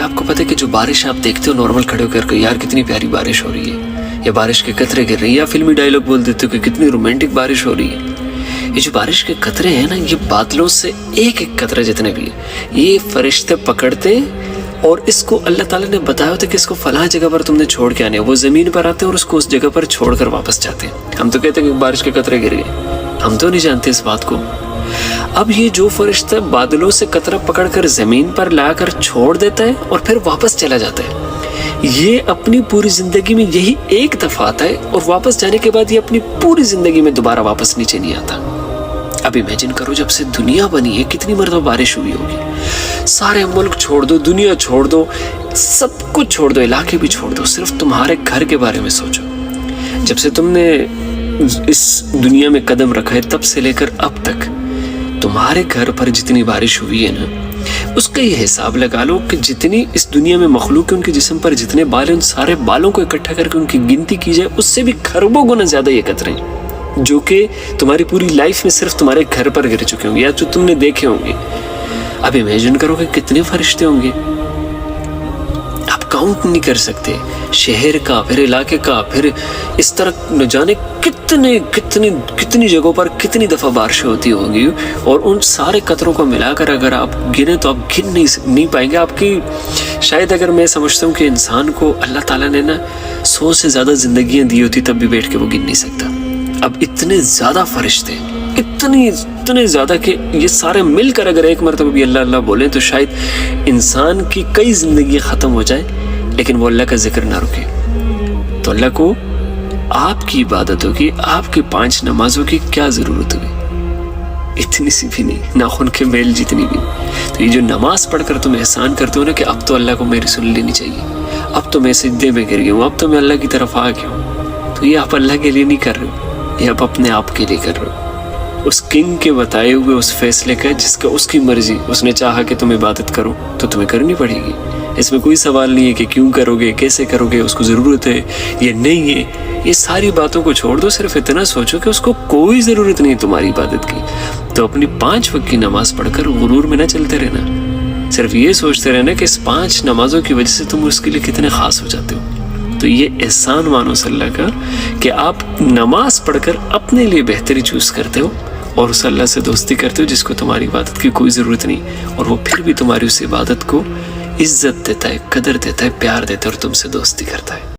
کیا آپ کو پتہ ہے کہ جو بارش آپ دیکھتے ہو نارمل کھڑے ہو کر کے یار کتنی پیاری بارش ہو رہی ہے، یا بارش کے قطرے گر رہے ہیں، یا فلمی ڈائلاگ بول دیتے ہو کہ کتنی رومانٹک بارش ہو رہی ہے، یہ جو بارش کے قطرے ہیں نا، یہ بادلوں سے ایک ایک قطرہ جتنے بھی ہیں یہ فرشتے پکڑتے اور اس کو اللہ تعالیٰ نے بتایا ہوتا ہے کہ اس کو فلاں جگہ پر تم نے چھوڑ کے آنے، وہ زمین پر آتے ہیں اور اس کو اس جگہ پر چھوڑ کر واپس جاتے ہیں۔ ہم تو کہتے ہیں کہ بارش کے قطرے گر گئے، ہم تو نہیں جانتے اس بات کو۔ اب یہ جو فرشتہ بادلوں سے قطرہ پکڑ کر زمین پر لا کر چھوڑ دیتا ہے اور پھر واپس چلا جاتا ہے، یہ اپنی پوری زندگی میں یہی ایک دفعہ آتا ہے اور واپس جانے کے بعد یہ اپنی پوری زندگی میں دوبارہ واپس نیچے نہیں آتا۔ اب امیجن کرو جب سے دنیا بنی ہے کتنی مرتبہ بارش ہوئی ہوگی، سارے ملک چھوڑ دو، دنیا چھوڑ دو، سب کچھ چھوڑ دو، علاقے بھی چھوڑ دو، صرف تمہارے گھر کے بارے میں سوچو۔ جب سے تم نے اس دنیا میں قدم رکھا ہے تب سے لے کر اب تک تمہارے گھر پر جتنی بارش ہوئی ہے نا، اس کا یہ حساب لگا لو کہ جتنی اس دنیا میں مخلوق ہے ان کے جسم پر جتنے بال ہیں ان سارے بالوں کو اکٹھا کر کے ان کی گنتی کی جائے، اس سے بھی کھربوں گنا زیادہ یہ قطرے ہیں جو کہ تمہاری پوری لائف میں صرف تمہارے گھر پر گر چکے ہوں گے یا جو تم نے دیکھے ہوں گے۔ اب امیجن کرو کہ کتنے فرشتے ہوں گے، آپ کاؤنٹ نہیں کر سکتے، شہر کا، پھر علاقے کا، پھر اس طرح نہ جانے کتنی جگہوں پر کتنی دفعہ بارشیں ہوتی ہوں گی، اور ان سارے قطروں کو ملا کر اگر آپ گنیں تو آپ گن نہیں پائیں گے۔ آپ کی شاید اگر میں سمجھتا ہوں کہ انسان کو اللہ تعالیٰ نے نا 100 سے زیادہ زندگیاں دی ہوتی تب بھی بیٹھ کے وہ گن نہیں سکتا۔ اب اتنے زیادہ فرشتے، اتنے زیادہ کہ یہ سارے مل کر اگر ایک مرتبہ بھی اللہ اللہ بولیں تو شاید انسان کی کئی زندگی ختم ہو جائے لیکن وہ اللہ کا ذکر نہ رکے۔ تو اللہ کو آپ کی عبادتوں کی، آپ کی 5 نمازوں کی کیا ضرورت ہوئی؟ اتنی سی بھی نہیں، ناخن کے میل جتنی بھی۔ تو یہ جو نماز پڑھ کر تم احسان کرتے ہو نا کہ اب تو اللہ کو میری سن لینی چاہیے، اب تو میں سجدے میں گر گیا ہوں، اب تو میں اللہ کی طرف آ گیا ہوں، تو یہ آپ اللہ کے لیے نہیں کر رہے ہو، یہ آپ اپنے آپ کے لیے کر رہے ہو، اس کنگ کے بتائے ہوئے اس فیصلے کا جس کا اس کی مرضی، اس نے چاہا کہ تم عبادت کرو تو تمہیں کرنی پڑے گی۔ اس میں کوئی سوال نہیں ہے کہ کیوں کرو گے، کیسے کرو گے، اس کو ضرورت ہے یہ نہیں ہے، یہ ساری باتوں کو چھوڑ دو، صرف اتنا سوچو کہ اس کو کوئی ضرورت نہیں تمہاری عبادت کی۔ تو اپنی 5 وقت کی نماز پڑھ کر غرور میں نہ چلتے رہنا، صرف یہ سوچتے رہنا کہ اس 5 نمازوں کی وجہ سے تم اس کے لیے کتنے خاص ہو جاتے ہو۔ تو یہ احسان مانو صلی اللہ کا کہ آپ نماز پڑھ کر اپنے لیے بہتری چوز کرتے ہو اور اس اللہ سے دوستی کرتے ہو جس کو تمہاری عبادت کی کوئی ضرورت نہیں، اور وہ پھر بھی تمہاری اس عبادت کو عزت دیتا ہے، قدر دیتا ہے، پیار دیتا ہے اور تم سے دوستی کرتا ہے۔